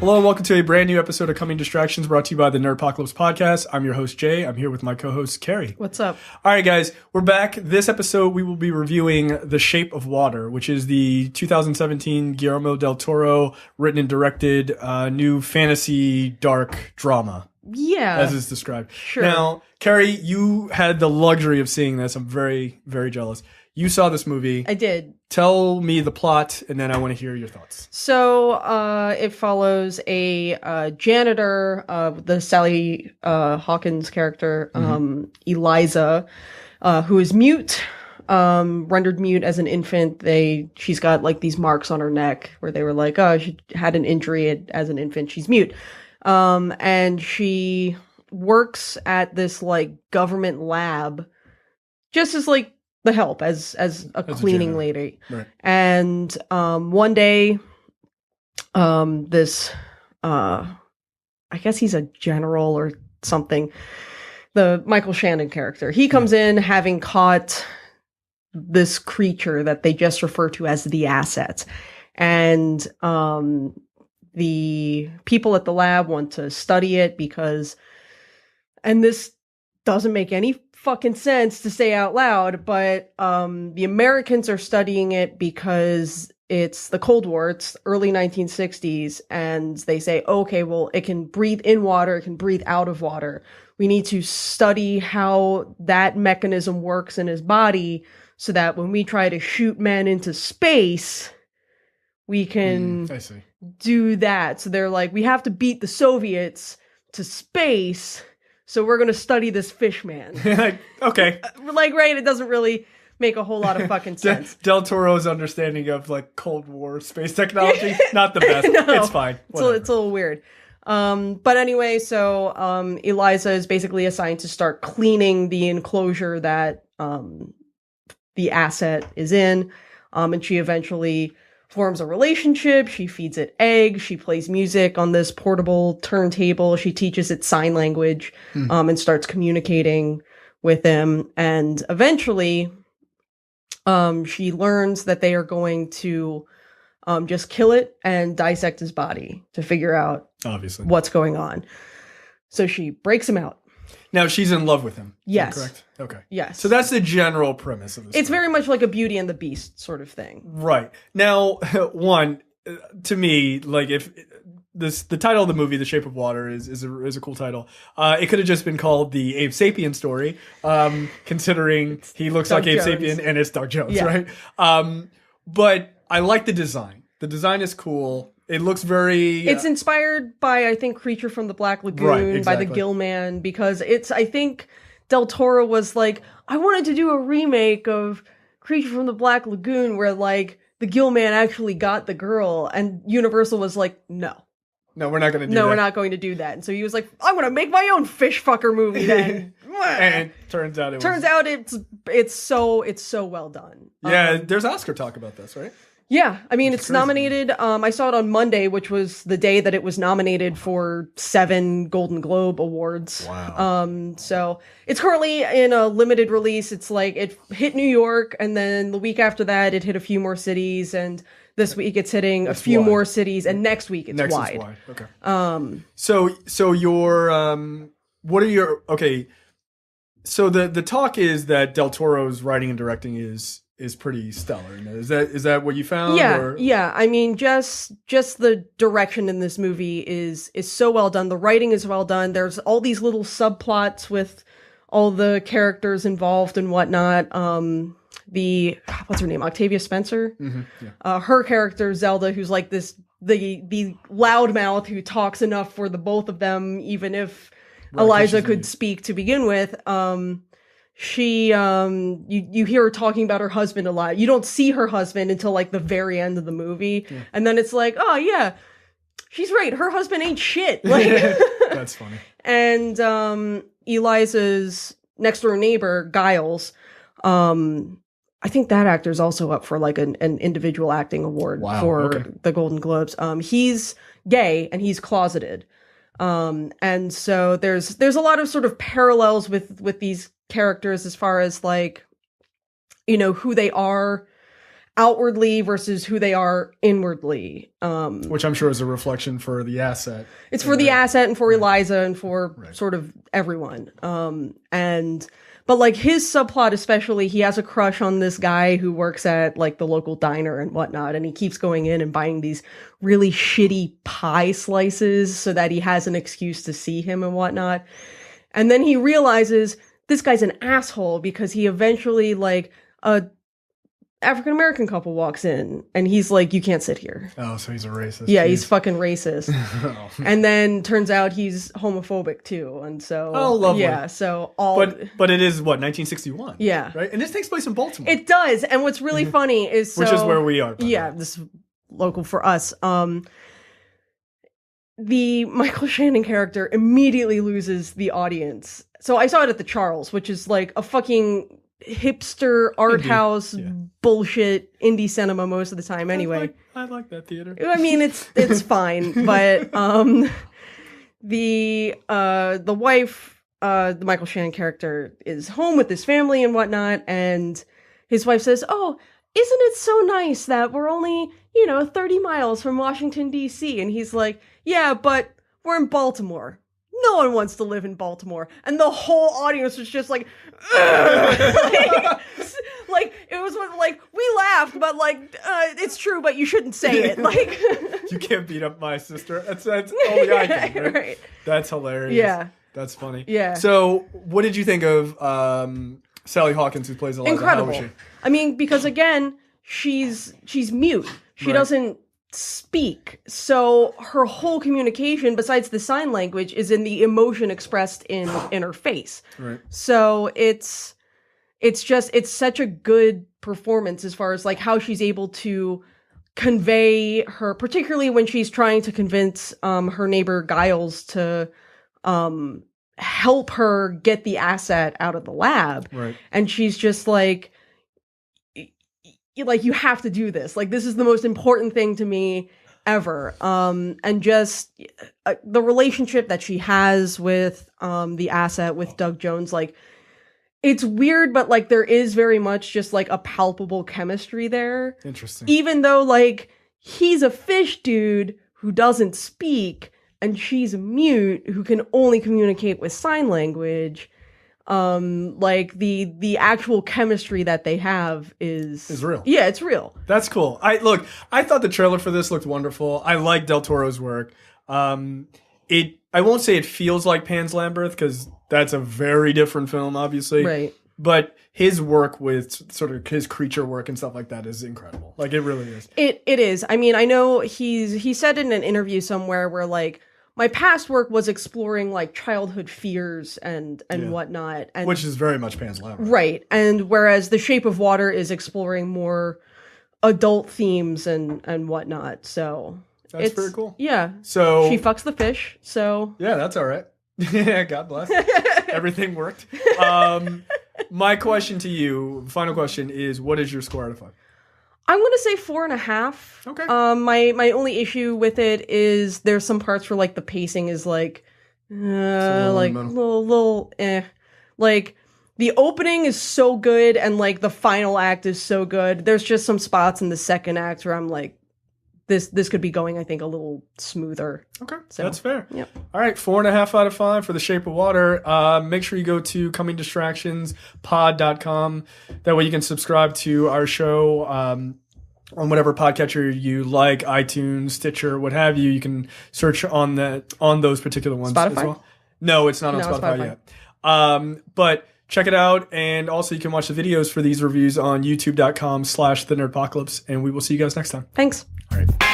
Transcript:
Hello and welcome to a brand new episode of Coming Distractions brought to you by the Nerdpocalypse podcast. I'm your host, Jay. I'm here with my co-host, Carrie. What's up? All right, guys, we're back. This episode, we will be reviewing The Shape of Water, which is the 2017 Guillermo del Toro written and directed new fantasy dark drama. Yeah. As is described. Sure. Now, Carrie, you had the luxury of seeing this. I'm very, very jealous. You saw this movie. I did. Tell me the plot, and then I want to hear your thoughts. So, it follows a janitor, the Sally Hawkins character, Elisa, who is mute, rendered mute as an infant. She's got like these marks on her neck where they were like, oh, she had an injury as an infant. She's mute. And she works at this like government lab just as like the help as a cleaning lady. Right. And one day this I guess he's a general or something, the Michael Shannon character, he comes in having caught this creature that they just refer to as the asset, and the people at the lab want to study it because, and this doesn't make any fucking sense to say out loud, but the Americans are studying it because it's the Cold War, it's early 1960s, and they say, okay, well, it can breathe in water, it can breathe out of water. We need to study how that mechanism works in his body so that when we try to shoot men into space, we can do that. So they're like, we have to beat the Soviets to space, so we're going to study this fish man. Okay. Like, right, it doesn't really make a whole lot of fucking sense. Del Toro's understanding of, like, Cold War space technology, not the best. No, it's fine. It's a little weird. But anyway, so Elisa is basically assigned to start cleaning the enclosure that the asset is in. And she eventually forms a relationship. She feeds it eggs. She plays music on this portable turntable. She teaches it sign language, and starts communicating with him. And eventually, she learns that they are going to just kill it and dissect his body to figure out what's going on. So she breaks him out. Now she's in love with him. Yes. Correct? Okay. Yes. So that's the general premise of this. It's very much like a Beauty and the Beast sort of thing. Right. Now, one, to me, like if the title of the movie, The Shape of Water, is a cool title. It could have just been called The Abe Sapien Story, considering he looks like Abe Sapien and it's Doug Jones, right? But I like the design. The design is cool. It looks very... It's inspired by, I think, Creature from the Black Lagoon, by the Gill Man, because I think Del Toro was like, I wanted to do a remake of Creature from the Black Lagoon where, like, the Gill Man actually got the girl, and Universal was like, no. No, we're not going to do that. No, we're not going to do that. And so he was like, I'm going to make my own fish fucker movie then. And turns out it's so well done. Yeah, there's Oscar talk about this, right? Yeah, I mean, it's nominated. I saw it on Monday, which was the day that it was nominated for 7 Golden Globe Awards. Wow. So it's currently in a limited release. It's like it hit New York, and then the week after that, it hit a few more cities, and this week it's hitting a few more cities, and next week it's wide. Okay. So your what are your So the talk is that Del Toro's writing and directing is pretty stellar. Is that what you found? Yeah. I mean, just the direction in this movie is so well done. The writing is well done. There's all these little subplots with all the characters involved and whatnot. What's her name? Octavia Spencer. Mm-hmm, yeah. Her character Zelda, who's like the loudmouth who talks enough for the both of them, even if Eliza could speak to begin with. She you hear her talking about her husband a lot. You don't see her husband until like the very end of the movie. Yeah. And then it's like, oh yeah, she's right. Her husband ain't shit. Like that's funny. And Eliza's next door neighbor, Giles, I think that actor's also up for like an individual acting award for the Golden Globes. He's gay and he's closeted. And so there's a lot of sort of parallels with these characters as far as like, you know, who they are outwardly versus who they are inwardly. Which I'm sure is a reflection for the asset. It's for the asset and for Eliza and for sort of everyone. But like his subplot especially, he has a crush on this guy who works at like the local diner and whatnot, and he keeps going in and buying these really shitty pie slices so that he has an excuse to see him and whatnot. And then he realizes this guy's an asshole because he eventually, like, a African-American couple walks in and he's like, you can't sit here. Oh, so he's a racist. Yeah, he's fucking racist. And then turns out he's homophobic too. And so, lovely. Yeah, so all. But it is what, 1961? Yeah. Right? And this takes place in Baltimore. It does. And what's really funny is. Which is where we are. Yeah, this is local for us. The Michael Shannon character immediately loses the audience. So I saw it at the Charles, which is like a fucking hipster art house bullshit indie cinema most of the time anyway. I like that theater. I mean, it's fine, but the wife, the Michael Shannon character is home with his family and whatnot, and his wife says, "Oh, isn't it so nice that we're only, 30 miles from Washington, D.C.?" And he's like, "Yeah, but we're in Baltimore. No one wants to live in Baltimore." And the whole audience was just like, like it was like, we laughed, but like, it's true, but you shouldn't say it. Like, you can't beat up my sister. That's only I can, right? Right. That's hilarious. Yeah. That's funny. Yeah. So what did you think of Sally Hawkins, who plays Eliza? Incredible. How was she? I mean, because again, she's mute. She doesn't speak. So her whole communication, besides the sign language, is in the emotion expressed in her face. Right. So it's such a good performance as far as like how she's able to convey her, particularly when she's trying to convince her neighbor Giles to help her get the asset out of the lab. Right. And she's just like, you have to do this. Like, this is the most important thing to me ever. And just the relationship that she has with the asset, with Doug Jones, like, it's weird, but like there is very much just like a palpable chemistry there. Interesting. Even though like he's a fish dude who doesn't speak and she's mute who can only communicate with sign language. Like the actual chemistry that they have is real. Yeah, it's real. That's cool. I thought the trailer for this looked wonderful. I like Del Toro's work. I won't say it feels like Pan's Labyrinth because that's a very different film, obviously. Right. But his work with sort of his creature work and stuff like that is incredible. Like, it really is. It is. I mean, I know he said in an interview somewhere where like, my past work was exploring like childhood fears and whatnot. And, which is very much Pan's Labyrinth. Right. And whereas The Shape of Water is exploring more adult themes and whatnot. So that's very cool. Yeah. So she fucks the fish. So yeah, that's all right. Yeah, God bless. Everything worked. My question to you, final question, is what is your score out of 5? I'm going to say 4.5. Okay. My only issue with it is there's some parts where like the pacing is like, little eh. Like the opening is so good and like the final act is so good. There's just some spots in the second act where I'm like, this could be going, I think, a little smoother. Okay, so, that's fair. Yep. All right, 4.5 out of 5 for The Shape of Water. Make sure you go to comingdistractionspod.com. That way you can subscribe to our show on whatever podcatcher you like, iTunes, Stitcher, what have you. You can search on those particular ones Spotify? as well. No, it's not on Spotify yet. But check it out, and also you can watch the videos for these reviews on youtube.com/thenerdpocalypse, and we will see you guys next time. Thanks. All right.